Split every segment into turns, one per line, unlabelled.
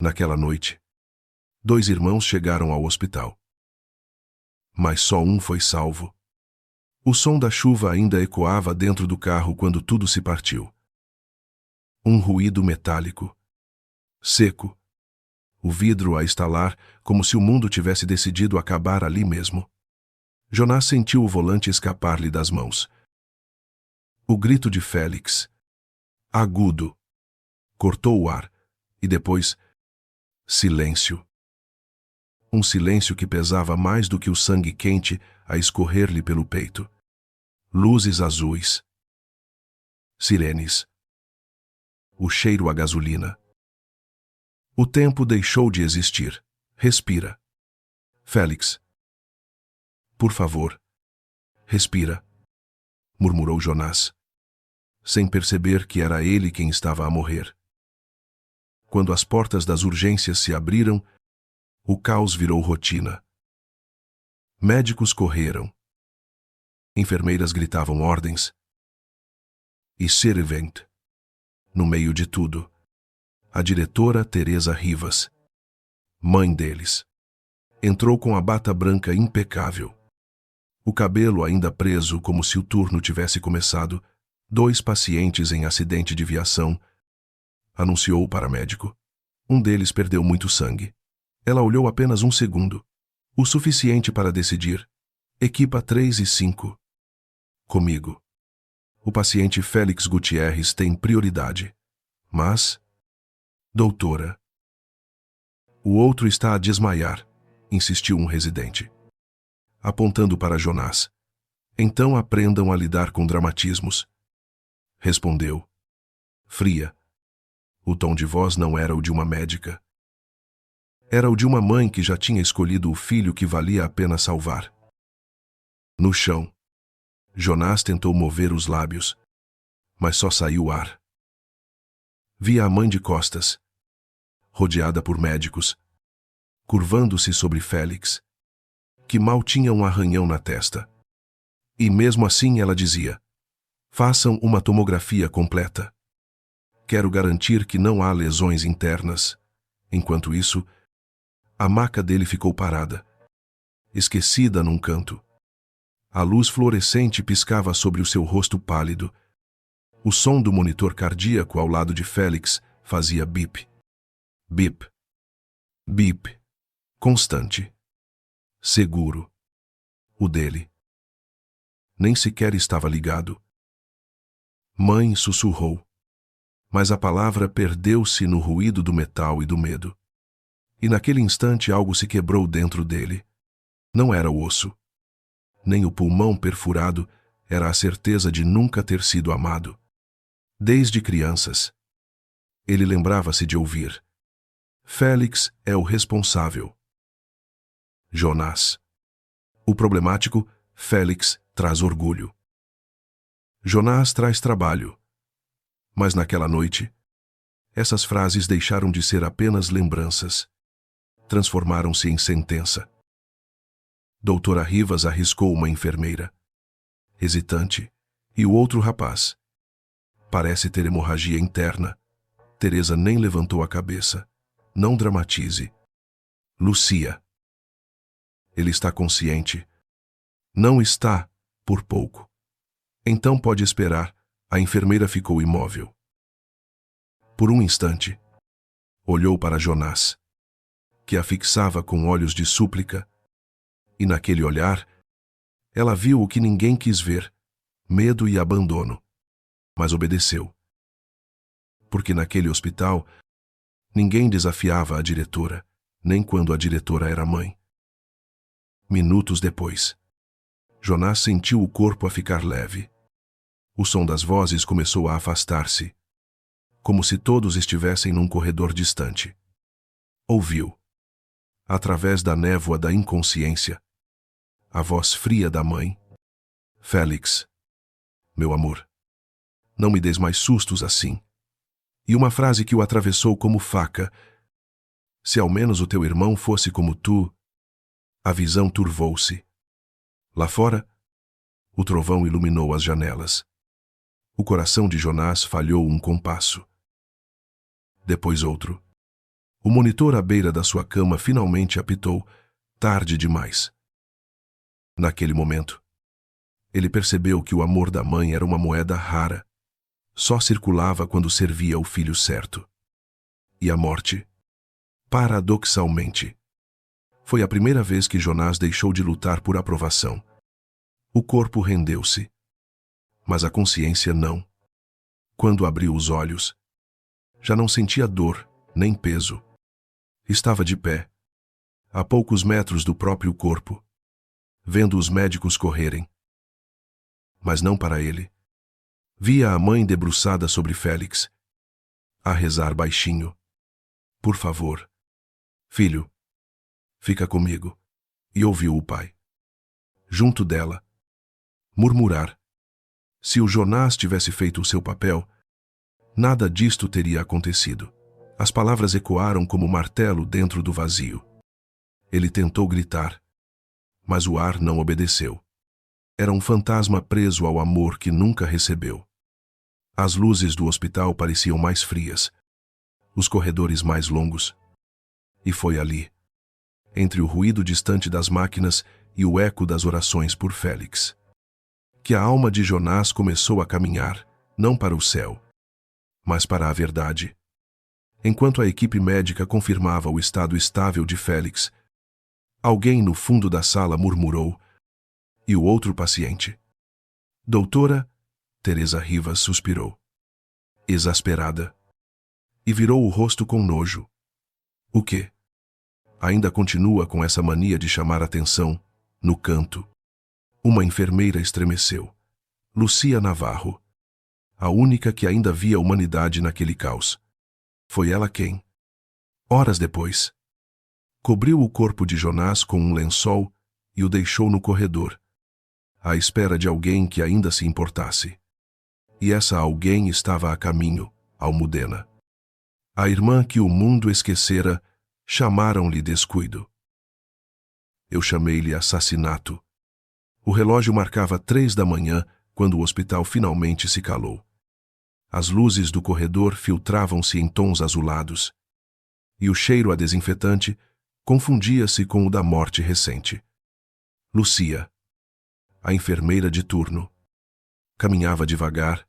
Naquela noite, 2 irmãos chegaram ao hospital. Mas só um foi salvo. O som da chuva ainda ecoava dentro do carro quando tudo se partiu. Um ruído metálico, seco, o vidro a estalar como se o mundo tivesse decidido acabar ali mesmo. Jonás sentiu o volante escapar-lhe das mãos. O grito de Félix, agudo, cortou o ar, e depois, silêncio. Um silêncio que pesava mais do que o sangue quente a escorrer-lhe pelo peito. Luzes azuis. Sirenes. O cheiro a gasolina. O tempo deixou de existir. Respira. Félix. Por favor. Respira. Murmurou Jonás, sem perceber que era ele quem estava a morrer. Quando as portas das urgências se abriram, o caos virou rotina. Médicos correram. Enfermeiras gritavam ordens. E servent, no meio de tudo, a diretora Teresa Rivas, mãe deles, entrou com a bata branca impecável. O cabelo ainda preso como se o turno tivesse começado. 2 pacientes em acidente de viação, anunciou o paramédico. Um deles perdeu muito sangue. Ela olhou apenas 1 segundo, o suficiente para decidir. Equipa 3 e 5. Comigo. O paciente Félix Gutierrez tem prioridade. Mas... Doutora. O outro está a desmaiar, insistiu um residente, apontando para Jonás. Então aprendam a lidar com dramatismos. Respondeu. Fria. O tom de voz não era o de uma médica. Era o de uma mãe que já tinha escolhido o filho que valia a pena salvar. No chão, Jonás tentou mover os lábios, mas só saiu ar. Via a mãe de costas, rodeada por médicos, curvando-se sobre Félix, que mal tinha um arranhão na testa. E mesmo assim ela dizia: façam uma tomografia completa. Quero garantir que não há lesões internas. Enquanto isso, a maca dele ficou parada, esquecida num canto. A luz fluorescente piscava sobre o seu rosto pálido. O som do monitor cardíaco ao lado de Félix fazia bip, bip, bip, constante. Seguro. O dele. Nem sequer estava ligado. Mãe sussurrou, mas a palavra perdeu-se no ruído do metal e do medo. E naquele instante algo se quebrou dentro dele. Não era o osso, nem o pulmão perfurado, era a certeza de nunca ter sido amado. Desde crianças, ele lembrava-se de ouvir: Félix é o responsável. Jonás. O problemático, Félix, traz orgulho. Jonás traz trabalho. Mas naquela noite, essas frases deixaram de ser apenas lembranças. Transformaram-se em sentença. Doutora Rivas arriscou uma enfermeira, hesitante, e o outro rapaz. Parece ter hemorragia interna. Teresa nem levantou a cabeça. Não dramatize. Lucia. Ele está consciente. Não está, por pouco. Então pode esperar. A enfermeira ficou imóvel. Por um instante, olhou para Jonás, que a fixava com olhos de súplica, e naquele olhar, ela viu o que ninguém quis ver: medo e abandono. Mas obedeceu. Porque naquele hospital, ninguém desafiava a diretora, nem quando a diretora era mãe. Minutos depois, Jonás sentiu o corpo a ficar leve. O som das vozes começou a afastar-se, como se todos estivessem num corredor distante. Ouviu, através da névoa da inconsciência, a voz fria da mãe: Félix, meu amor, não me des mais sustos assim. E uma frase que o atravessou como faca: se ao menos o teu irmão fosse como tu. A visão turvou-se. Lá fora, o trovão iluminou as janelas. O coração de Jonás falhou um compasso. Depois outro. O monitor à beira da sua cama finalmente apitou, tarde demais. Naquele momento, ele percebeu que o amor da mãe era uma moeda rara. Só circulava quando servia o filho certo. E a morte, paradoxalmente, foi a primeira vez que Jonás deixou de lutar por aprovação. O corpo rendeu-se, mas a consciência não. Quando abriu os olhos, já não sentia dor, nem peso. Estava de pé, a poucos metros do próprio corpo, vendo os médicos correrem. Mas não para ele. Via a mãe debruçada sobre Félix, a rezar baixinho. Por favor, filho, fica comigo. E ouviu o pai, junto dela, murmurar. Se o Jonás tivesse feito o seu papel, nada disto teria acontecido. As palavras ecoaram como martelo dentro do vazio. Ele tentou gritar, mas o ar não obedeceu. Era um fantasma preso ao amor que nunca recebeu. As luzes do hospital pareciam mais frias, os corredores mais longos. E foi ali, entre o ruído distante das máquinas e o eco das orações por Félix, que a alma de Jonás começou a caminhar, não para o céu, mas para a verdade. Enquanto a equipe médica confirmava o estado estável de Félix, alguém no fundo da sala murmurou, e o outro paciente. Doutora, Teresa Rivas suspirou, exasperada, e virou o rosto com nojo. O quê? Ainda continua com essa mania de chamar atenção, no canto. Uma enfermeira estremeceu. Lucia Navarro. A única que ainda via humanidade naquele caos. Foi ela quem, horas depois, cobriu o corpo de Jonás com um lençol e o deixou no corredor, à espera de alguém que ainda se importasse. E essa alguém estava a caminho, Almudena. A irmã que o mundo esquecera, chamaram-lhe descuido. Eu chamei-lhe assassinato. O relógio marcava 3 da manhã quando o hospital finalmente se calou. As luzes do corredor filtravam-se em tons azulados, e o cheiro a desinfetante confundia-se com o da morte recente. Lucia, a enfermeira de turno, caminhava devagar,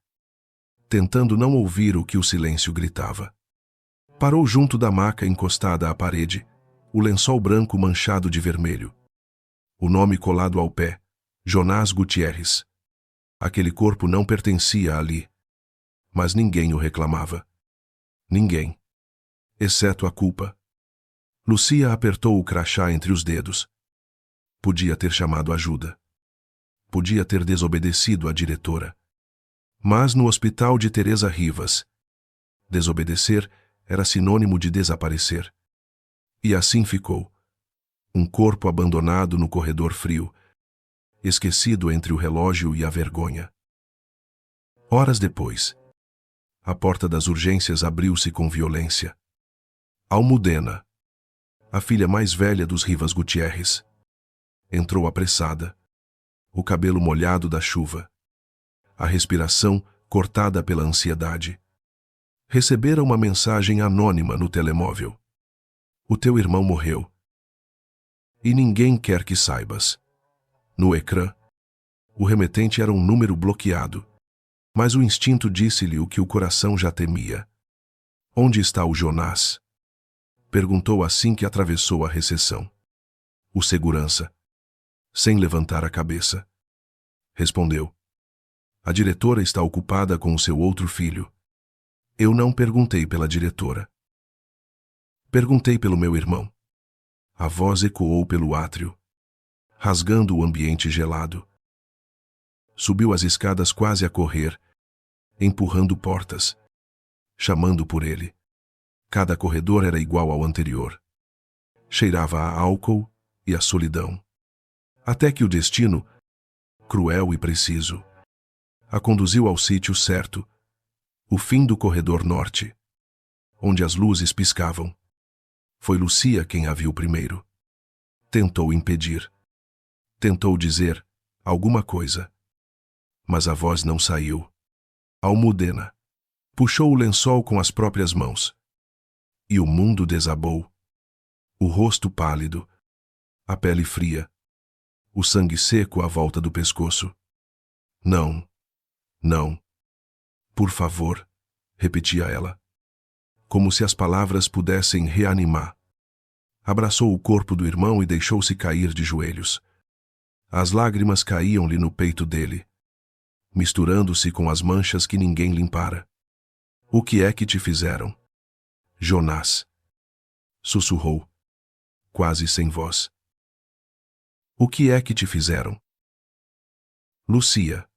tentando não ouvir o que o silêncio gritava. Parou junto da maca encostada à parede, o lençol branco manchado de vermelho. O nome colado ao pé, Jonás Gutierrez. Aquele corpo não pertencia ali. Mas ninguém o reclamava. Ninguém. Exceto a culpa. Lucia apertou o crachá entre os dedos. Podia ter chamado ajuda. Podia ter desobedecido à diretora. Mas no hospital de Teresa Rivas, desobedecer era sinônimo de desaparecer. E assim ficou. Um corpo abandonado no corredor frio, esquecido entre o relógio e a vergonha. Horas depois, a porta das urgências abriu-se com violência. Almudena, a filha mais velha dos Rivas Gutierrez, entrou apressada, o cabelo molhado da chuva, a respiração cortada pela ansiedade. Recebera uma mensagem anônima no telemóvel. O teu irmão morreu. E ninguém quer que saibas. No ecrã, o remetente era um número bloqueado, mas o instinto disse-lhe o que o coração já temia. Onde está o Jonás? Perguntou assim que atravessou a recepção. O segurança, sem levantar a cabeça, respondeu. A diretora está ocupada com o seu outro filho. Eu não perguntei pela diretora. Perguntei pelo meu irmão. A voz ecoou pelo átrio, rasgando o ambiente gelado. Subiu as escadas quase a correr, empurrando portas, chamando por ele. Cada corredor era igual ao anterior. Cheirava a álcool e a solidão. Até que o destino, cruel e preciso, a conduziu ao sítio certo, o fim do corredor norte, onde as luzes piscavam. Foi Lucia quem a viu primeiro. Tentou impedir. Tentou dizer alguma coisa. Mas a voz não saiu. Almudena puxou o lençol com as próprias mãos. E o mundo desabou. O rosto pálido, a pele fria, o sangue seco à volta do pescoço. Não, não. Por favor, repetia ela, como se as palavras pudessem reanimar. Abraçou o corpo do irmão e deixou-se cair de joelhos. As lágrimas caíam-lhe no peito dele, misturando-se com as manchas que ninguém limpara. O que é que te fizeram? Jonás, sussurrou, quase sem voz. O que é que te fizeram? Lucia,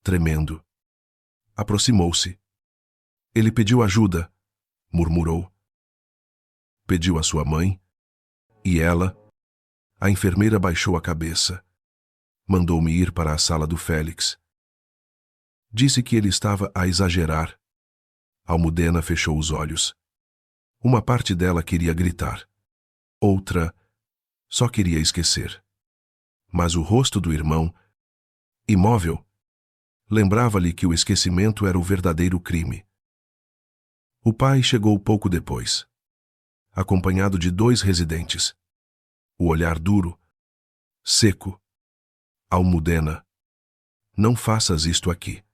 tremendo, aproximou-se. Ele pediu ajuda, murmurou. Pediu à sua mãe, e ela, a enfermeira baixou a cabeça. Mandou-me ir para a sala do Félix. Disse que ele estava a exagerar. Almudena fechou os olhos. Uma parte dela queria gritar. Outra só queria esquecer. Mas o rosto do irmão, imóvel, lembrava-lhe que o esquecimento era o verdadeiro crime. O pai chegou pouco depois, acompanhado de 2 residentes. O olhar duro, seco. Almudena, não faças isto aqui.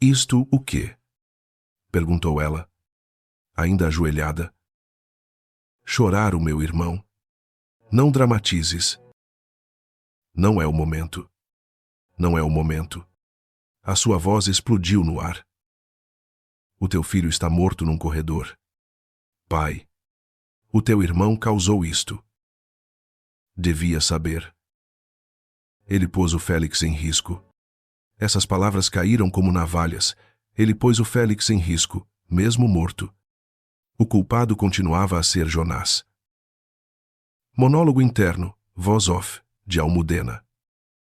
Isto o quê? Perguntou ela, ainda ajoelhada. Chorar o meu irmão. Não dramatizes. Não é o momento. Não é o momento. A sua voz explodiu no ar. O teu filho está morto num corredor. Pai, o teu irmão causou isto. Devia saber. Ele pôs o Félix em risco. Essas palavras caíram como navalhas. Ele pôs o Félix em risco, mesmo morto. O culpado continuava a ser Jonás. Monólogo interno, voz off, de Almudena.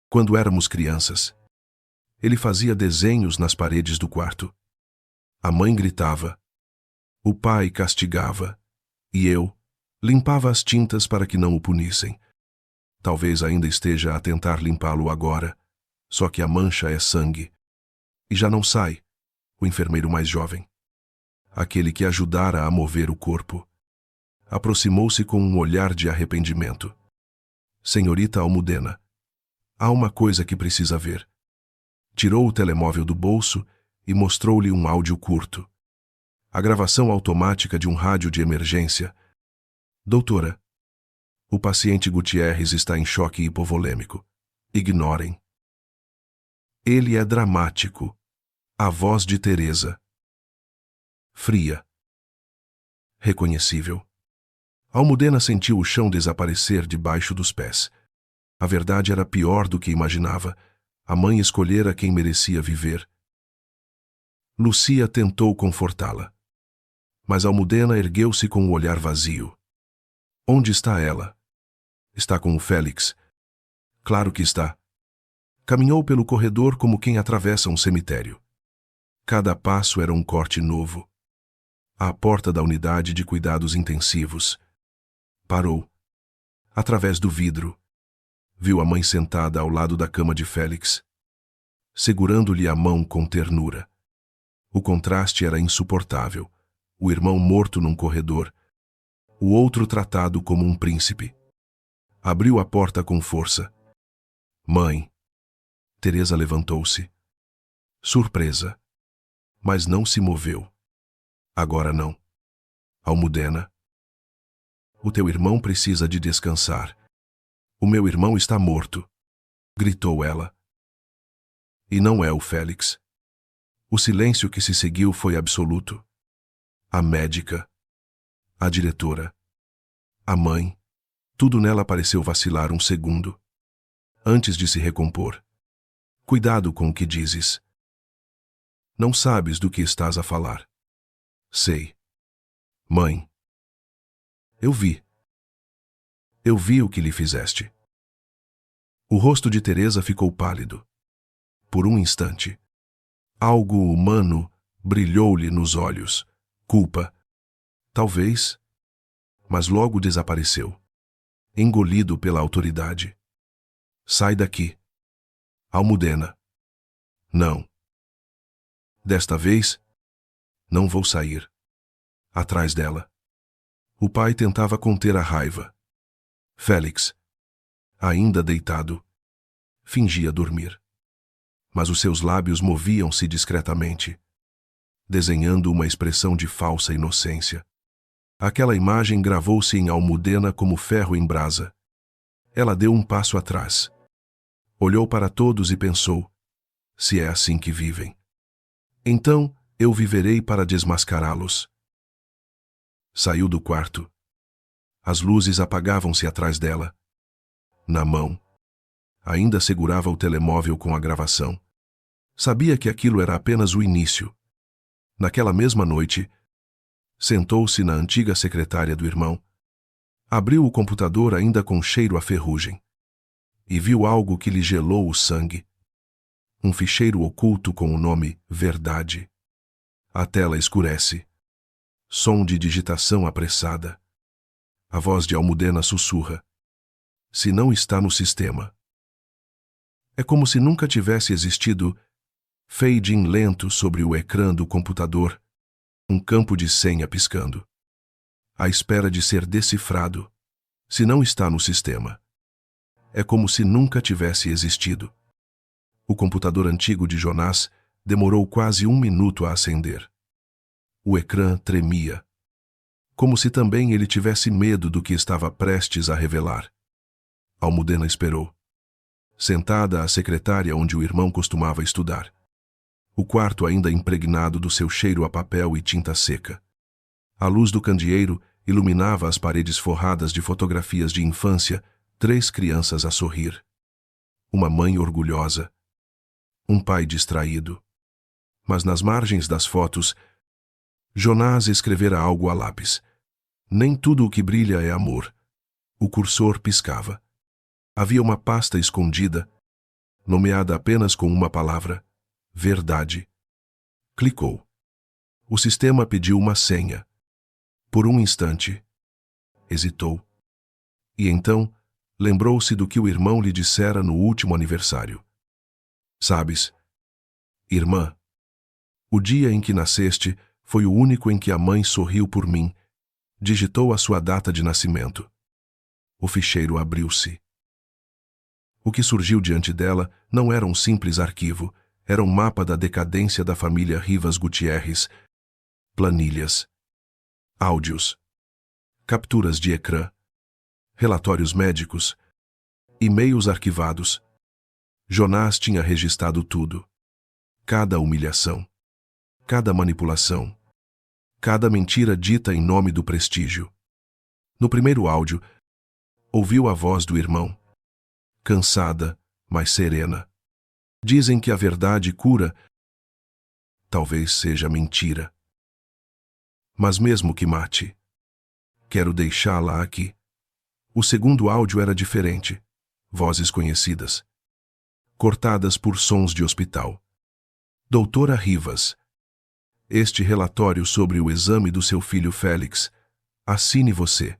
Quando éramos crianças, ele fazia desenhos nas paredes do quarto. A mãe gritava. O pai castigava. E eu limpava as tintas para que não o punissem. Talvez ainda esteja a tentar limpá-lo agora, só que a mancha é sangue. E já não sai, o enfermeiro mais jovem, aquele que ajudara a mover o corpo. Aproximou-se com um olhar de arrependimento. Senhorita Almudena, há uma coisa que precisa ver. Tirou o telemóvel do bolso e mostrou-lhe um áudio curto. A gravação automática de um rádio de emergência. Doutora, o paciente Gutierrez está em choque hipovolêmico. Ignorem. Ele é dramático. A voz de Teresa. Fria. Reconhecível. Almudena sentiu o chão desaparecer debaixo dos pés. A verdade era pior do que imaginava. A mãe escolhera quem merecia viver. Lucia tentou confortá-la. Mas Almudena ergueu-se com o olhar vazio. Onde está ela? Está com o Félix. Claro que está. Caminhou pelo corredor como quem atravessa um cemitério. Cada passo era um corte novo. À porta da unidade de cuidados intensivos. Parou. Através do vidro, viu a mãe sentada ao lado da cama de Félix, segurando-lhe a mão com ternura. O contraste era insuportável. O irmão morto num corredor, o outro tratado como um príncipe. Abriu a porta com força. Mãe. Teresa levantou-se. Surpresa. Mas não se moveu. Agora não. Almudena. O teu irmão precisa de descansar. O meu irmão está morto, gritou ela. E não é o Félix. O silêncio que se seguiu foi absoluto. A médica, a diretora, a mãe, tudo nela pareceu vacilar um segundo, antes de se recompor. Cuidado com o que dizes. Não sabes do que estás a falar. Sei. Mãe. Eu vi. Eu vi o que lhe fizeste. O rosto de Teresa ficou pálido. Por um instante, algo humano brilhou-lhe nos olhos. Culpa. Talvez. Mas logo desapareceu. Engolido pela autoridade. Sai daqui. Almudena. Não. Desta vez, não vou sair. Atrás dela. O pai tentava conter a raiva. Félix, ainda deitado, fingia dormir. Mas os seus lábios moviam-se discretamente, desenhando uma expressão de falsa inocência. Aquela imagem gravou-se em Almudena como ferro em brasa. Ela deu um passo atrás. Olhou para todos e pensou: se é assim que vivem, então eu viverei para desmascará-los. Saiu do quarto. As luzes apagavam-se atrás dela. Na mão, ainda segurava o telemóvel com a gravação. Sabia que aquilo era apenas o início. Naquela mesma noite, sentou-se na antiga secretária do irmão, abriu o computador ainda com cheiro a ferrugem, e viu algo que lhe gelou o sangue. Um ficheiro oculto com o nome Verdade. A tela escurece. Som de digitação apressada. A voz de Almudena sussurra: se não está no sistema. É como se nunca tivesse existido. Fading lento sobre o ecrã do computador. Um campo de senha piscando. À espera de ser decifrado. Se não está no sistema. É como se nunca tivesse existido. O computador antigo de Jonás demorou quase 1 minuto a acender. O ecrã tremia. Como se também ele tivesse medo do que estava prestes a revelar. Almudena esperou. Sentada à secretária onde o irmão costumava estudar. O quarto ainda impregnado do seu cheiro a papel e tinta seca. A luz do candeeiro iluminava as paredes forradas de fotografias de infância, 3 crianças a sorrir. Uma mãe orgulhosa. Um pai distraído. Mas nas margens das fotos, Jonás escrevera algo a lápis. Nem tudo o que brilha é amor. O cursor piscava. Havia uma pasta escondida, nomeada apenas com uma palavra: Verdade. Clicou. O sistema pediu uma senha. Por um instante, hesitou. E então, lembrou-se do que o irmão lhe dissera no último aniversário. Sabes, irmã, o dia em que nasceste foi o único em que a mãe sorriu por mim. Digitou a sua data de nascimento. O ficheiro abriu-se. O que surgiu diante dela não era um simples arquivo. Era um mapa da decadência da família Rivas Gutierrez. Planilhas. Áudios. Capturas de ecrã. Relatórios médicos. E-mails arquivados. Jonás tinha registrado tudo. Cada humilhação. Cada manipulação. Cada mentira dita em nome do prestígio. No primeiro áudio, ouviu a voz do irmão. Cansada, mas serena. Dizem que a verdade cura. Talvez seja mentira. Mas mesmo que mate, quero deixá-la aqui. O segundo áudio era diferente. Vozes conhecidas. Cortadas por sons de hospital. Doutora Rivas. Este relatório sobre o exame do seu filho Félix. Assine você.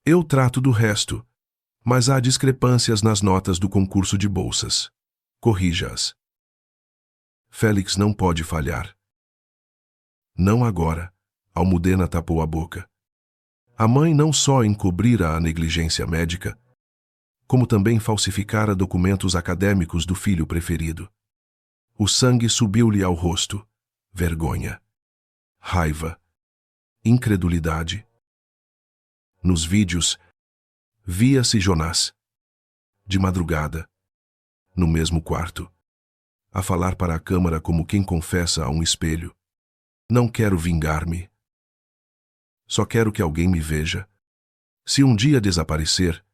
Eu trato do resto, mas há discrepâncias nas notas do concurso de bolsas. Corrija-as. Félix não pode falhar. Não agora. Almudena tapou a boca. A mãe não só encobrira a negligência médica, como também falsificara documentos acadêmicos do filho preferido. O sangue subiu-lhe ao rosto. Vergonha. Raiva. Incredulidade. Nos vídeos, via-se Jonás. De madrugada. No mesmo quarto. A falar para a câmara como quem confessa a um espelho. Não quero vingar-me. Só quero que alguém me veja. Se um dia desaparecer,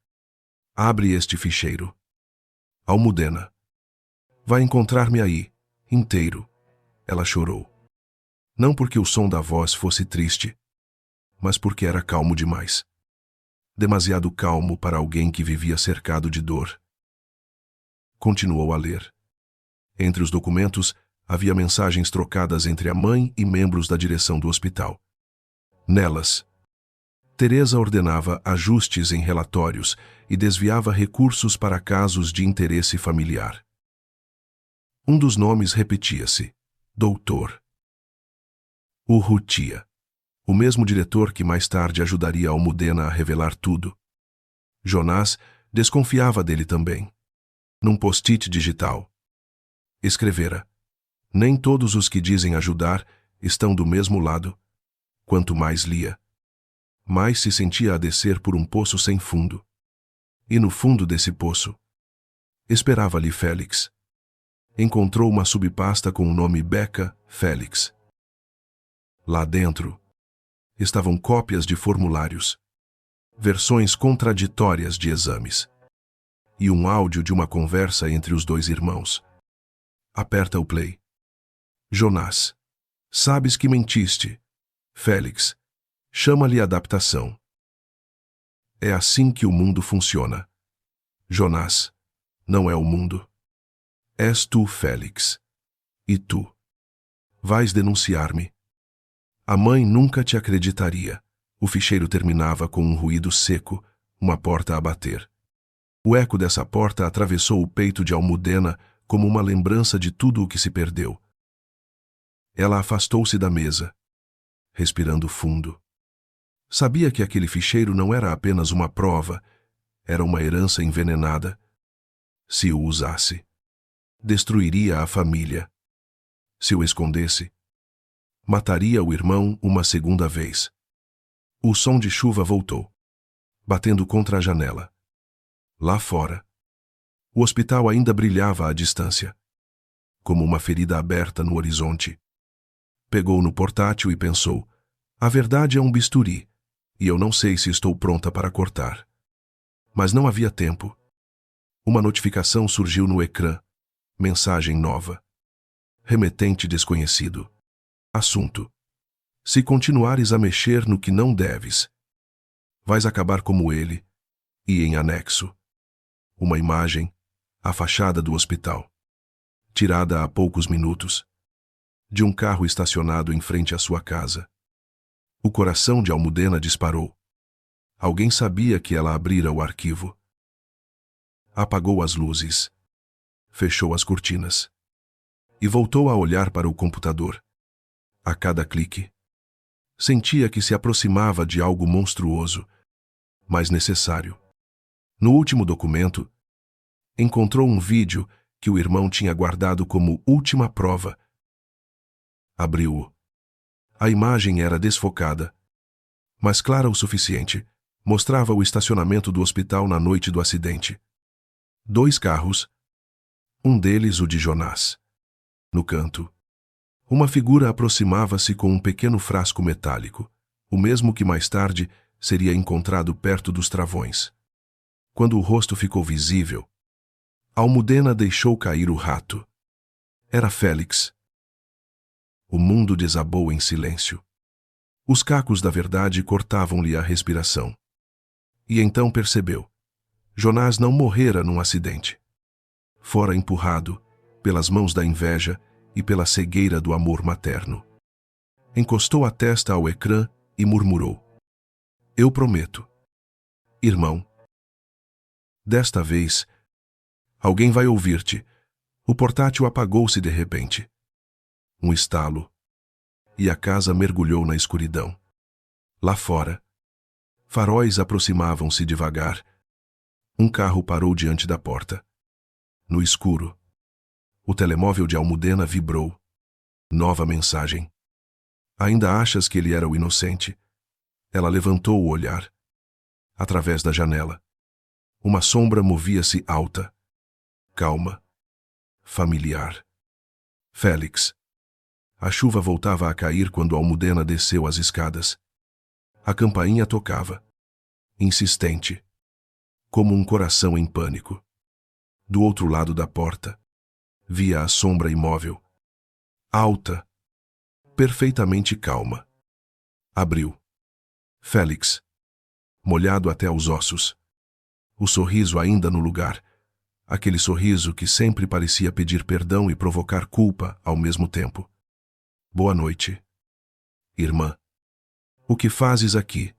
abre este ficheiro. Almudena. Vai encontrar-me aí, inteiro. Ela chorou. Não porque o som da voz fosse triste, mas porque era calmo demais. Demasiado calmo para alguém que vivia cercado de dor. Continuou a ler. Entre os documentos, havia mensagens trocadas entre a mãe e membros da direção do hospital. Nelas, Teresa ordenava ajustes em relatórios e desviava recursos para casos de interesse familiar. Um dos nomes repetia-se: Doutor Urrutia. O mesmo diretor que mais tarde ajudaria Almudena a revelar tudo. Jonás desconfiava dele também. Num post-it digital, escrevera: nem todos os que dizem ajudar estão do mesmo lado. Quanto mais lia, mais se sentia a descer por um poço sem fundo. E no fundo desse poço, esperava-lhe Félix. Encontrou uma subpasta com o nome Beca Félix. Lá dentro estavam cópias de formulários, versões contraditórias de exames e um áudio de uma conversa entre os dois irmãos. Aperta o play. Jonás: sabes que mentiste. Félix: chama-lhe adaptação. É assim que o mundo funciona. Jonás: não é o mundo. És tu, Félix. E tu vais denunciar-me. A mãe nunca te acreditaria. O ficheiro terminava com um ruído seco, uma porta a bater. O eco dessa porta atravessou o peito de Almudena como uma lembrança de tudo o que se perdeu. Ela afastou-se da mesa, respirando fundo. Sabia que aquele ficheiro não era apenas uma prova, era uma herança envenenada. Se o usasse, destruiria a família. Se o escondesse, mataria o irmão uma segunda vez. O som de chuva voltou, batendo contra a janela. Lá fora, o hospital ainda brilhava à distância, como uma ferida aberta no horizonte. Pegou no portátil e pensou: a verdade é um bisturi, e eu não sei se estou pronta para cortar. Mas não havia tempo. Uma notificação surgiu no ecrã. Mensagem nova. Remetente desconhecido. Assunto: se continuares a mexer no que não deves, vais acabar como ele. E em anexo, uma imagem, a fachada do hospital, tirada há poucos minutos, de um carro estacionado em frente à sua casa. O coração de Almudena disparou. Alguém sabia que ela abrira o arquivo. Apagou as luzes, fechou as cortinas e voltou a olhar para o computador. A cada clique, sentia que se aproximava de algo monstruoso, mas necessário. No último documento, encontrou um vídeo que o irmão tinha guardado como última prova. Abriu-o. A imagem era desfocada, mas clara o suficiente. Mostrava o estacionamento do hospital na noite do acidente. 2 carros, um deles o de Jonás. No canto, uma figura aproximava-se com um pequeno frasco metálico, o mesmo que mais tarde seria encontrado perto dos travões. Quando o rosto ficou visível, Almudena deixou cair o rato. Era Félix. O mundo desabou em silêncio. Os cacos da verdade cortavam-lhe a respiração. E então percebeu: Jonás não morrera num acidente. Fora empurrado pelas mãos da inveja e pela cegueira do amor materno. Encostou a testa ao ecrã e murmurou: eu prometo, irmão. Desta vez, alguém vai ouvir-te. O portátil apagou-se de repente. Um estalo, e a casa mergulhou na escuridão. Lá fora, faróis aproximavam-se devagar. Um carro parou diante da porta. No escuro, o telemóvel de Almudena vibrou. Nova mensagem. Ainda achas que ele era o inocente? Ela levantou o olhar. Através da janela, uma sombra movia-se alta, calma, familiar. Félix. A chuva voltava a cair quando Almudena desceu as escadas. A campainha tocava, insistente, como um coração em pânico. Do outro lado da porta, via a sombra imóvel, alta, perfeitamente calma. Abriu. Félix, molhado até aos ossos. O sorriso ainda no lugar, aquele sorriso que sempre parecia pedir perdão e provocar culpa ao mesmo tempo. Boa noite, irmã. O que fazes aqui?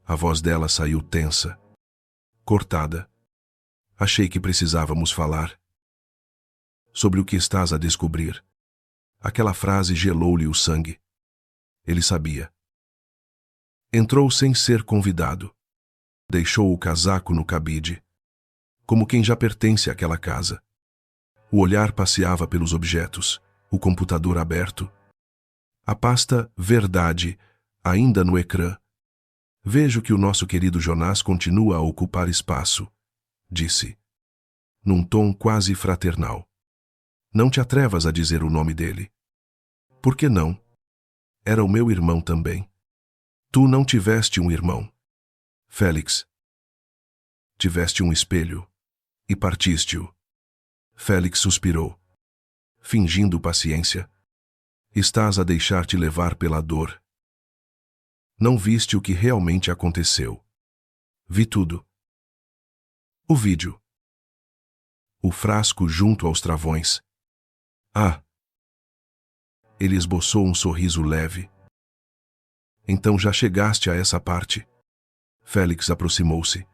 A voz dela saiu tensa, cortada. Achei que precisávamos falar. Sobre o que estás a descobrir. Aquela frase gelou-lhe o sangue. Ele sabia. Entrou sem ser convidado. Deixou o casaco no cabide, como quem já pertence àquela casa. O olhar passeava pelos objetos, o computador aberto, a pasta Verdade ainda no ecrã. Vejo que o nosso querido Jonás continua a ocupar espaço, disse, num tom quase fraternal. Não te atrevas a dizer o nome dele. Por que não? Era o meu irmão também. Tu não tiveste um irmão, Félix. Tiveste um espelho e partiste-o. Félix suspirou, fingindo paciência. Estás a deixar-te levar pela dor. Não viste o que realmente aconteceu. Vi tudo. O vídeo. O frasco junto aos travões. Ah! Ele esboçou um sorriso leve. Então já chegaste a essa parte. Félix aproximou-se.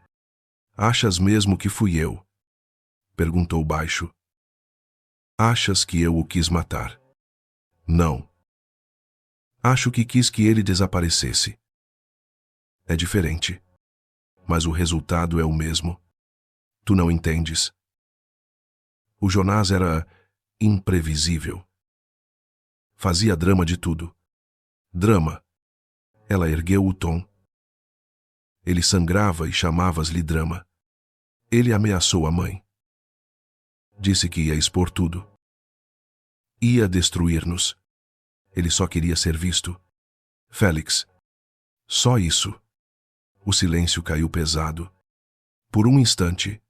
Achas mesmo que fui eu? Perguntou baixo. Achas que eu o quis matar? Não. Acho que quis que ele desaparecesse. É diferente. Mas o resultado é o mesmo. Tu não entendes. O Jonás era imprevisível. Fazia drama de tudo. Drama. Ela ergueu o tom. Ele sangrava e chamavas-lhe drama. Ele ameaçou a mãe. Disse que ia expor tudo. Ia destruir-nos. Ele só queria ser visto. Félix. Só isso. O silêncio caiu pesado. Por um instante,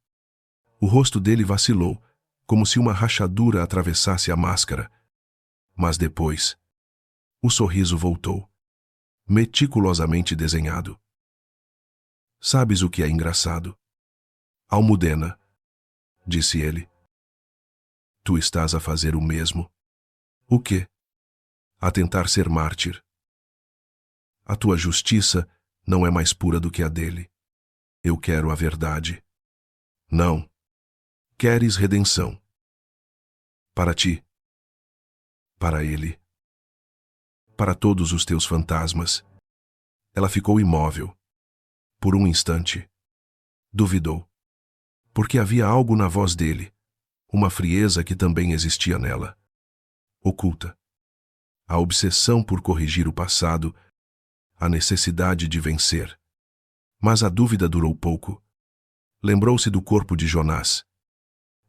o rosto dele vacilou, como se uma rachadura atravessasse a máscara. Mas depois, o sorriso voltou, meticulosamente desenhado. Sabes o que é engraçado? Almudena, disse ele. Tu estás a fazer o mesmo. O quê? A tentar ser mártir. A tua justiça não é mais pura do que a dele. Eu quero a verdade. Não. Queres redenção. Para ti. Para ele. Para todos os teus fantasmas. Ela ficou imóvel. Por um instante. Duvidou. Porque havia algo na voz dele, uma frieza que também existia nela. Oculta. A obsessão por corrigir o passado, a necessidade de vencer. Mas a dúvida durou pouco. Lembrou-se do corpo de Jonás,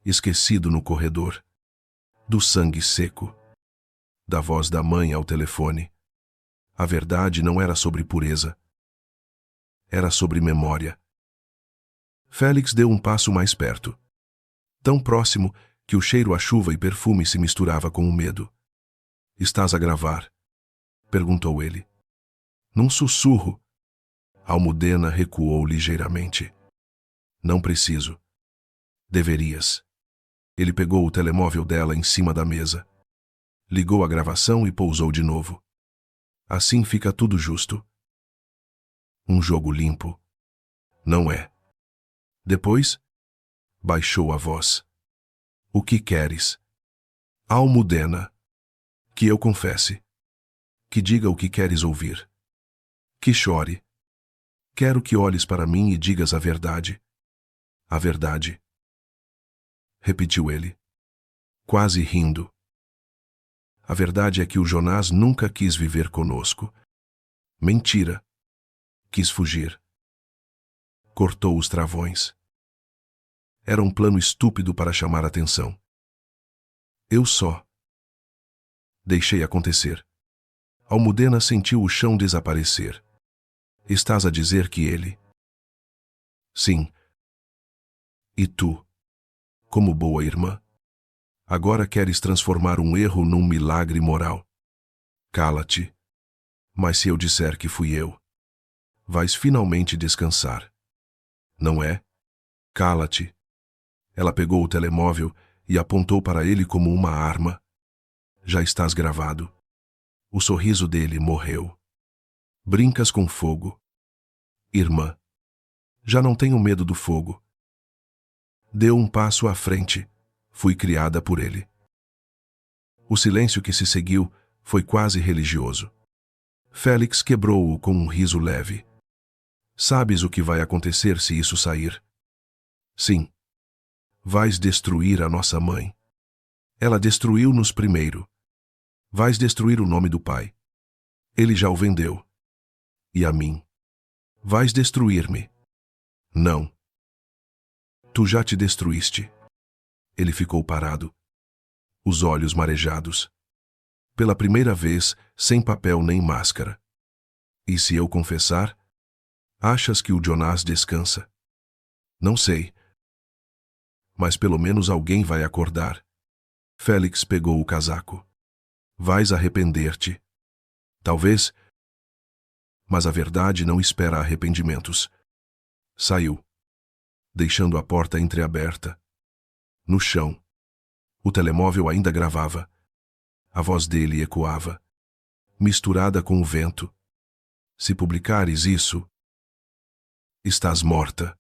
esquecido no corredor, do sangue seco, da voz da mãe ao telefone. A verdade não era sobre pureza. Era sobre memória. Félix deu um passo mais perto. Tão próximo que o cheiro a chuva e perfume se misturava com o medo. Estás a gravar? Perguntou ele. Num sussurro. Almudena recuou ligeiramente. Não preciso. Deverias. Ele pegou o telemóvel dela em cima da mesa. Ligou a gravação e pousou de novo. Assim fica tudo justo. Um jogo limpo. Não é. Depois, baixou a voz. O que queres? Almudena. Que eu confesse. Que diga o que queres ouvir. Que chore. Quero que olhes para mim e digas a verdade. A verdade. Repetiu ele, quase rindo. A verdade é que o Jonás nunca quis viver conosco. Mentira. Quis fugir. Cortou os travões. Era um plano estúpido para chamar atenção. Eu só deixei acontecer. Almudena sentiu o chão desaparecer. Estás a dizer que ele... Sim. E tu, como boa irmã, agora queres transformar um erro num milagre moral. Cala-te. Mas se eu disser que fui eu, vais finalmente descansar. Não é? Cala-te. Ela pegou o telemóvel e apontou para ele como uma arma. Já estás gravado. O sorriso dele morreu. Brincas com fogo. Irmã, já não tenho medo do fogo. Deu um passo à frente. Fui criada por ele. O silêncio que se seguiu foi quase religioso. Félix quebrou-o com um riso leve. Sabes o que vai acontecer se isso sair? Sim. Vais destruir a nossa mãe. Ela destruiu-nos primeiro. Vais destruir o nome do pai. Ele já o vendeu. E a mim. Vais destruir-me. Não. Tu já te destruíste. Ele ficou parado, os olhos marejados. Pela primeira vez, sem papel nem máscara. E se eu confessar? Achas que o Jonás descansa? Não sei. Mas pelo menos alguém vai acordar. Félix pegou o casaco. Vais arrepender-te. Talvez. Mas a verdade não espera arrependimentos. Saiu, deixando a porta entreaberta. No chão. O telemóvel ainda gravava. A voz dele ecoava, misturada com o vento. Se publicares isso, estás morta.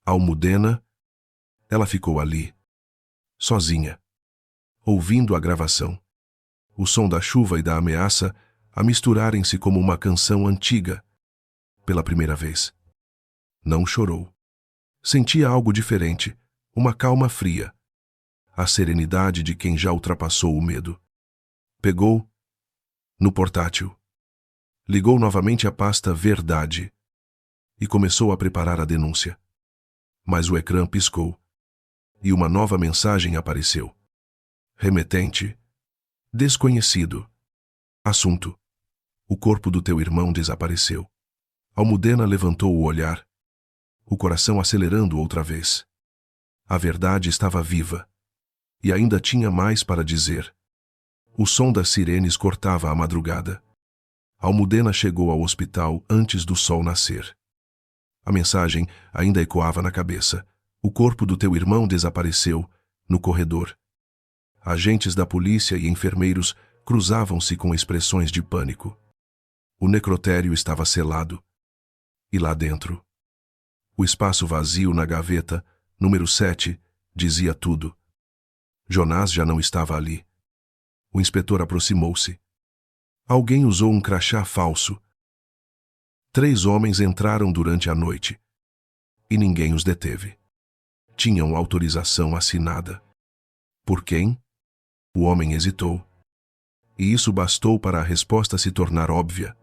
Almudena, ela ficou ali, sozinha, ouvindo a gravação. O som da chuva e da ameaça a misturarem-se como uma canção antiga. Pela primeira vez. Não chorou. Sentia algo diferente, uma calma fria. A serenidade de quem já ultrapassou o medo. Pegou no portátil. Ligou novamente a pasta Verdade e começou a preparar a denúncia. Mas o ecrã piscou e uma nova mensagem apareceu. Remetente. Desconhecido. Assunto. O corpo do teu irmão desapareceu. Almudena levantou o olhar, o coração acelerando outra vez. A verdade estava viva e ainda tinha mais para dizer. O som das sirenes cortava a madrugada. Almudena chegou ao hospital antes do sol nascer. A mensagem ainda ecoava na cabeça. O corpo do teu irmão desapareceu, no corredor. Agentes da polícia e enfermeiros cruzavam-se com expressões de pânico. O necrotério estava selado. E lá dentro, o espaço vazio na gaveta, número 7, dizia tudo. Jonás já não estava ali. O inspetor aproximou-se. Alguém usou um crachá falso. 3 homens entraram durante a noite. E ninguém os deteve. Tinham autorização assinada. Por quem? O homem hesitou. E isso bastou para a resposta se tornar óbvia.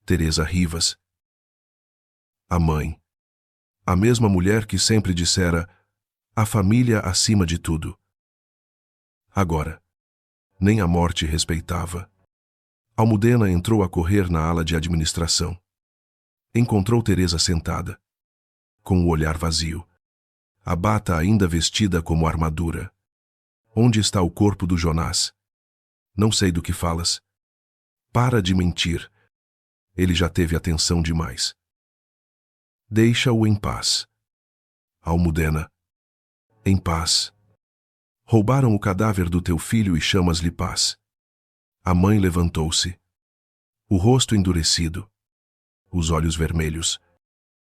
Teresa Rivas. A mãe. A mesma mulher que sempre dissera: a família acima de tudo. Agora, nem a morte respeitava. Almudena entrou a correr na ala de administração. Encontrou Teresa sentada, com o olhar vazio, a bata ainda vestida como armadura. Onde está o corpo do Jonás? Não sei do que falas. Para de mentir. Ele já teve atenção demais. Deixa-o em paz. Almudena. Em paz. Roubaram o cadáver do teu filho e chamas-lhe paz. A mãe levantou-se. O rosto endurecido. Os olhos vermelhos.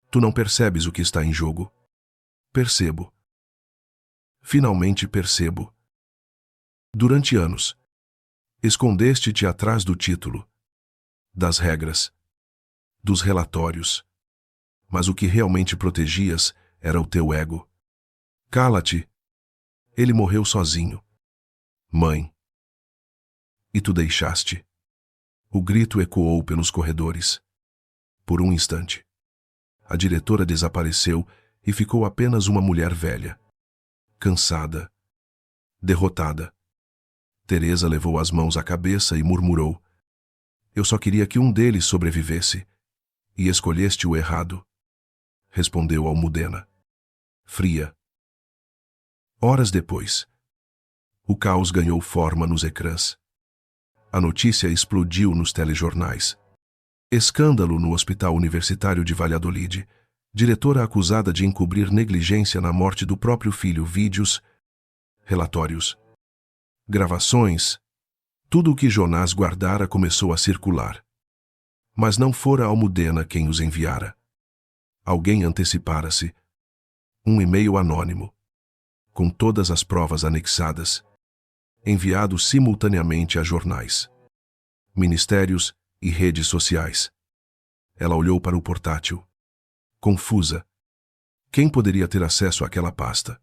Tu não percebes o que está em jogo? Percebo. Finalmente percebo. Durante anos, escondeste-te atrás do título, das regras, dos relatórios. Mas o que realmente protegias era o teu ego. Cala-te. Ele morreu sozinho. Mãe. E tu deixaste. O grito ecoou pelos corredores. Por um instante. A diretora desapareceu e ficou apenas uma mulher velha. Cansada. Derrotada. Teresa levou as mãos à cabeça e murmurou: eu só queria que um deles sobrevivesse. E escolheste o errado. Respondeu Almudena. Fria. Horas depois, o caos ganhou forma nos ecrãs. A notícia explodiu nos telejornais. Escândalo no Hospital Universitário de Valladolid. Diretora acusada de encobrir negligência na morte do próprio filho. Vídeos, relatórios, gravações. Tudo o que Jonás guardara começou a circular. Mas não fora Almudena quem os enviara. Alguém antecipara-se. Um e-mail anônimo, com todas as provas anexadas, enviado simultaneamente a jornais, ministérios e redes sociais. Ela olhou para o portátil. Confusa. Quem poderia ter acesso àquela pasta?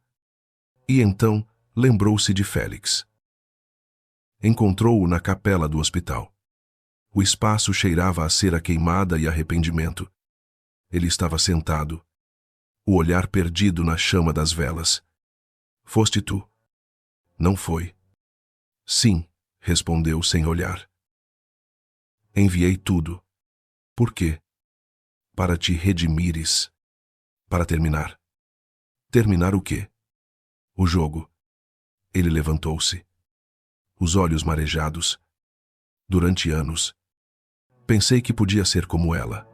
E então lembrou-se de Félix. Encontrou-o na capela do hospital. O espaço cheirava a cera queimada e arrependimento. Ele estava sentado, o olhar perdido na chama das velas. Foste tu? Não foi. Sim, respondeu sem olhar. Enviei tudo. Por quê? Para te redimires. Para terminar. Terminar o quê? O jogo. Ele levantou-se. Os olhos marejados. Durante anos, pensei que podia ser como ela.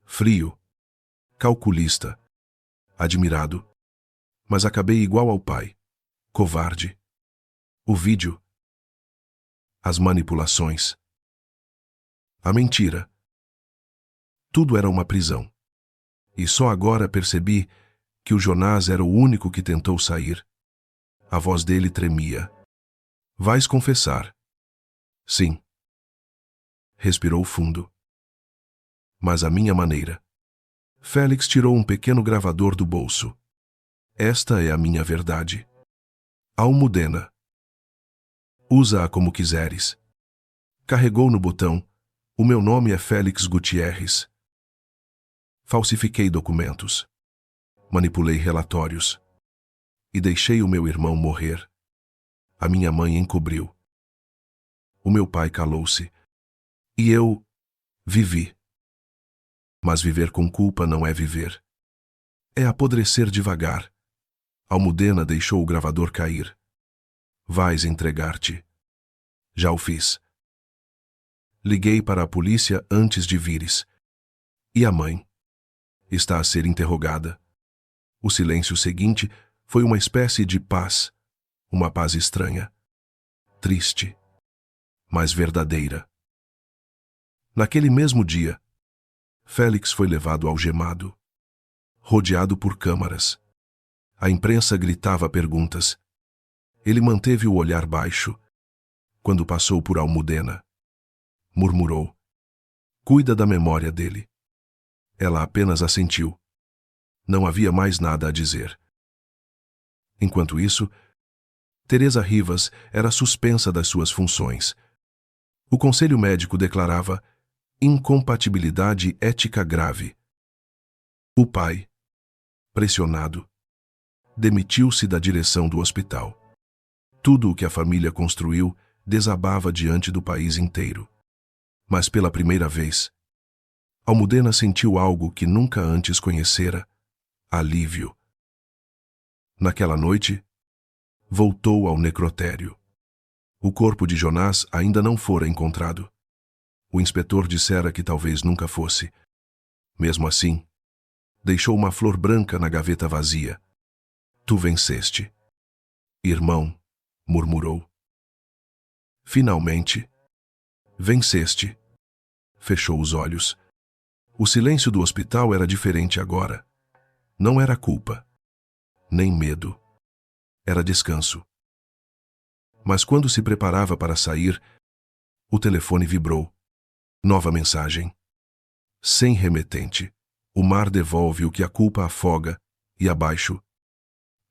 Frio. Calculista. Admirado. Mas acabei igual ao pai. Covarde. O vídeo. As manipulações. A mentira. Tudo era uma prisão. E só agora percebi que o Jonás era o único que tentou sair. A voz dele tremia. Vais confessar? Sim. Respirou fundo. Mas à minha maneira. Félix tirou um pequeno gravador do bolso. Esta é a minha verdade. Almudena. Usa-a como quiseres. Carregou no botão. O meu nome é Félix Gutierrez. Falsifiquei documentos. Manipulei relatórios. E deixei o meu irmão morrer. A minha mãe encobriu. O meu pai calou-se. E eu vivi. Mas viver com culpa não é viver. É apodrecer devagar. Almudena deixou o gravador cair. Vais entregar-te. Já o fiz. Liguei para a polícia antes de vires. E a mãe? Está a ser interrogada. O silêncio seguinte foi uma espécie de paz. Uma paz estranha. Triste. Mas verdadeira. Naquele mesmo dia, Félix foi levado algemado. Rodeado por câmaras. A imprensa gritava perguntas. Ele manteve o olhar baixo. Quando passou por Almudena, murmurou. Cuida da memória dele. Ela apenas assentiu. Não havia mais nada a dizer. Enquanto isso, Teresa Rivas era suspensa das suas funções. O conselho médico declarava incompatibilidade ética grave. O pai, pressionado, demitiu-se da direção do hospital. Tudo o que a família construiu desabava diante do país inteiro. Mas pela primeira vez, Almudena sentiu algo que nunca antes conhecera: alívio. Naquela noite, voltou ao necrotério. O corpo de Jonás ainda não fora encontrado. O inspetor dissera que talvez nunca fosse. Mesmo assim, deixou uma flor branca na gaveta vazia. Tu venceste. Irmão, murmurou. Finalmente, venceste. Fechou os olhos. O silêncio do hospital era diferente agora. Não era culpa, nem medo. Era descanso. Mas quando se preparava para sair, o telefone vibrou. Nova mensagem. Sem remetente. O mar devolve o que a culpa afoga, e abaixo,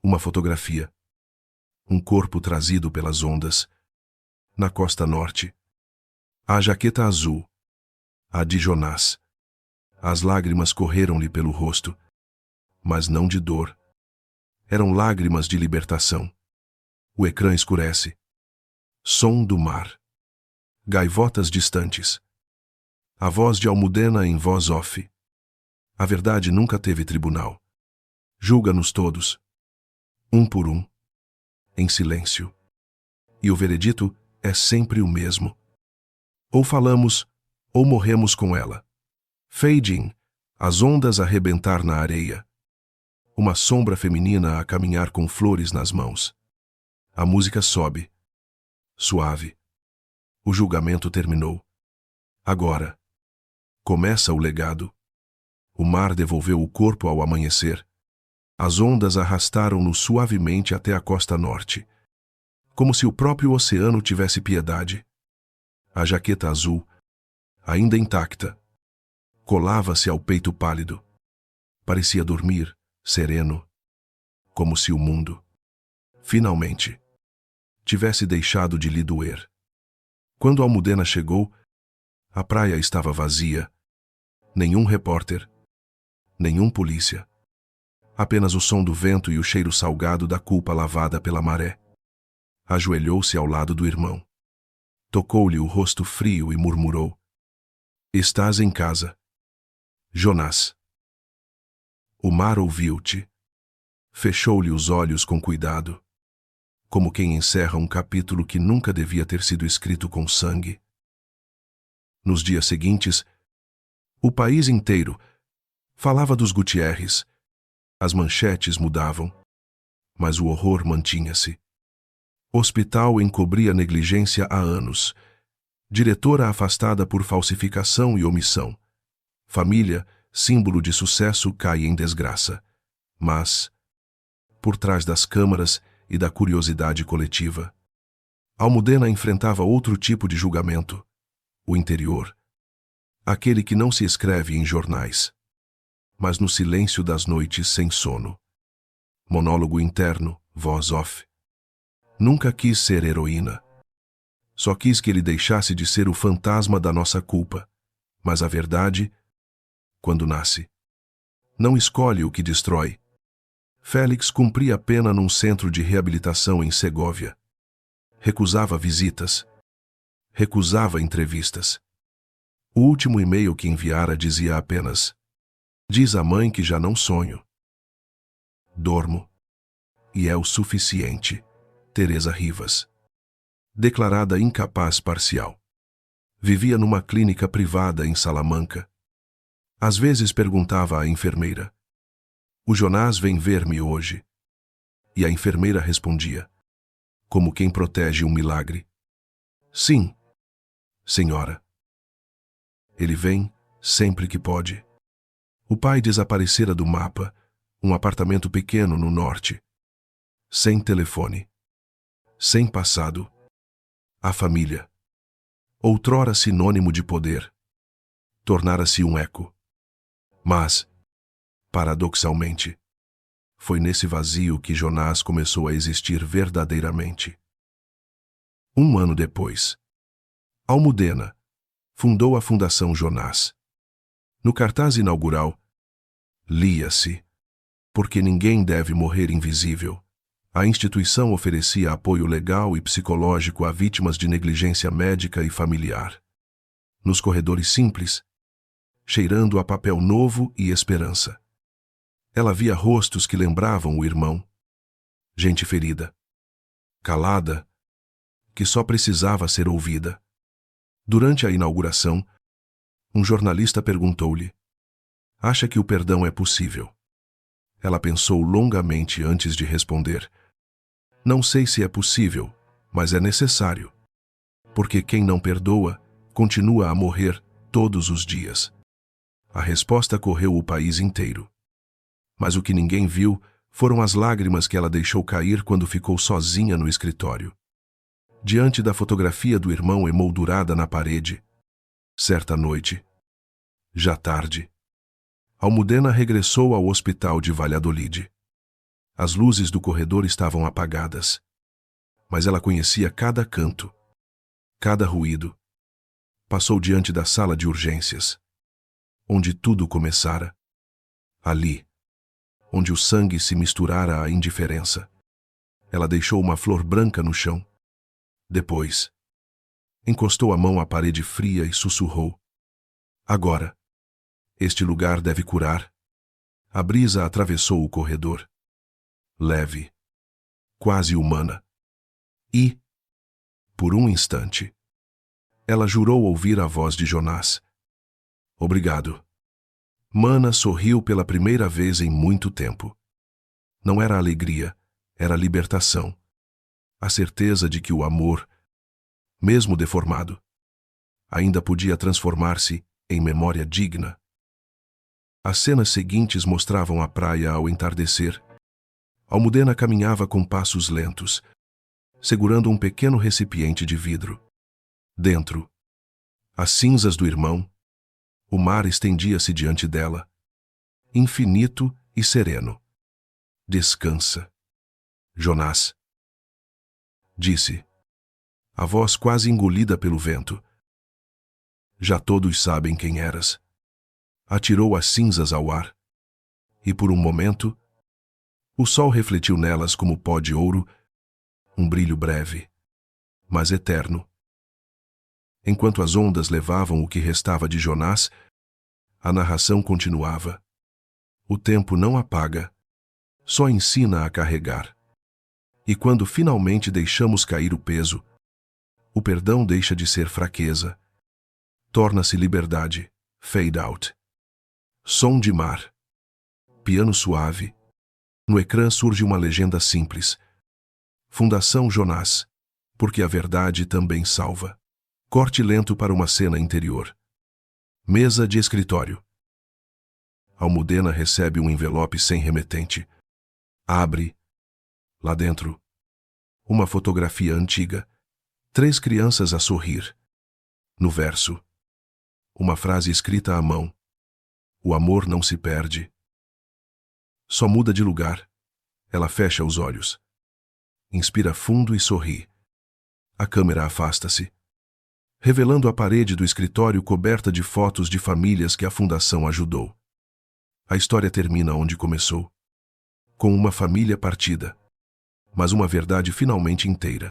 uma fotografia. Um corpo trazido pelas ondas. Na costa norte. A jaqueta azul. A de Jonás. As lágrimas correram-lhe pelo rosto. Mas não de dor. Eram lágrimas de libertação. O ecrã escurece. Som do mar. Gaivotas distantes. A voz de Almudena em voz off. A verdade nunca teve tribunal. Julga-nos todos. Um por um. Em silêncio. E o veredito é sempre o mesmo. Ou falamos, ou morremos com ela. Fading, as ondas a rebentar na areia. Uma sombra feminina a caminhar com flores nas mãos. A música sobe. Suave. O julgamento terminou. Agora. Começa o legado. O mar devolveu o corpo ao amanhecer. As ondas arrastaram-no suavemente até a costa norte. Como se o próprio oceano tivesse piedade. A jaqueta azul, ainda intacta, colava-se ao peito pálido. Parecia dormir, sereno, como se o mundo, finalmente, tivesse deixado de lhe doer. Quando Almudena chegou, a praia estava vazia. Nenhum repórter, nenhum polícia. Apenas o som do vento e o cheiro salgado da culpa lavada pela maré. Ajoelhou-se ao lado do irmão. Tocou-lhe o rosto frio e murmurou: "Estás em casa, Jonás." O mar ouviu-te. Fechou-lhe os olhos com cuidado, como quem encerra um capítulo que nunca devia ter sido escrito com sangue. Nos dias seguintes, o país inteiro falava dos Gutierres. As manchetes mudavam, mas o horror mantinha-se. Hospital encobria negligência há anos. Diretora afastada por falsificação e omissão. Família, símbolo de sucesso, cai em desgraça. Mas, por trás das câmaras e da curiosidade coletiva, Almudena enfrentava outro tipo de julgamento: o interior. Aquele que não se escreve em jornais, mas no silêncio das noites sem sono. Monólogo interno, voz off. Nunca quis ser heroína. Só quis que ele deixasse de ser o fantasma da nossa culpa. Mas a verdade, quando nasce, não escolhe o que destrói. Félix cumpria a pena num centro de reabilitação em Segóvia. Recusava visitas. Recusava entrevistas. O último e-mail que enviara dizia apenas: "Diz à mãe que já não sonho. Dormo. E é o suficiente." Teresa Rivas. Declarada incapaz parcial. Vivia numa clínica privada em Salamanca. Às vezes perguntava à enfermeira: "O Jonás vem ver-me hoje?" E a enfermeira respondia, como quem protege um milagre: "Sim, senhora. Ele vem sempre que pode." O pai desaparecera do mapa, um apartamento pequeno no norte. Sem telefone. Sem passado. A família, outrora sinônimo de poder, tornara-se um eco. Mas, paradoxalmente, foi nesse vazio que Jonás começou a existir verdadeiramente. Um ano depois, Almudena fundou a Fundação Jonás. No cartaz inaugural, lia-se: "Porque ninguém deve morrer invisível." A instituição oferecia apoio legal e psicológico a vítimas de negligência médica e familiar. Nos corredores simples, cheirando a papel novo e esperança, ela via rostos que lembravam o irmão. Gente ferida, calada, que só precisava ser ouvida. Durante a inauguração, um jornalista perguntou-lhe: "Acha que o perdão é possível?" Ela pensou longamente antes de responder: "Não sei se é possível, mas é necessário. Porque quem não perdoa, continua a morrer todos os dias." A resposta correu o país inteiro. Mas o que ninguém viu foram as lágrimas que ela deixou cair quando ficou sozinha no escritório. Diante da fotografia do irmão emoldurada na parede. Certa noite, já tarde, Almudena regressou ao hospital de Valladolid. As luzes do corredor estavam apagadas, mas ela conhecia cada canto, cada ruído. Passou diante da sala de urgências, onde tudo começara. Ali, onde o sangue se misturara à indiferença. Ela deixou uma flor branca no chão. Depois, encostou a mão à parede fria e sussurrou: "Agora, este lugar deve curar." A brisa atravessou o corredor. Leve, quase humana. E, por um instante, ela jurou ouvir a voz de Jonás. "Obrigado." Mana sorriu pela primeira vez em muito tempo. Não era alegria, era libertação. A certeza de que o amor, mesmo deformado, ainda podia transformar-se em memória digna. As cenas seguintes mostravam a praia ao entardecer. Almudena caminhava com passos lentos, segurando um pequeno recipiente de vidro. Dentro, As cinzas do irmão. O mar estendia-se diante dela, infinito e sereno. Descansa. Jonás. Disse, a voz quase engolida pelo vento. Já todos sabem quem eras. Atirou as cinzas ao ar. E por um momento, o sol refletiu nelas como pó de ouro, um brilho breve, mas eterno. Enquanto as ondas levavam o que restava de Jonás, a narração continuava. O tempo não apaga, só ensina a carregar. E quando finalmente deixamos cair o peso, o perdão deixa de ser fraqueza. Torna-se liberdade. Fade out. Som de mar. Piano suave. No ecrã surge uma legenda simples. Fundação Jonás, porque a verdade também salva. Corte lento para uma cena interior. Mesa de escritório. Almudena recebe um envelope sem remetente. Abre. Lá dentro, uma fotografia antiga. 3 crianças a sorrir. No verso, uma frase escrita à mão. O amor não se perde. Só muda de lugar. Ela fecha os olhos. Inspira fundo e sorri. A câmera afasta-se, revelando a parede do escritório coberta de fotos de famílias que a fundação ajudou. A história termina onde começou, com uma família partida, mas uma verdade finalmente inteira.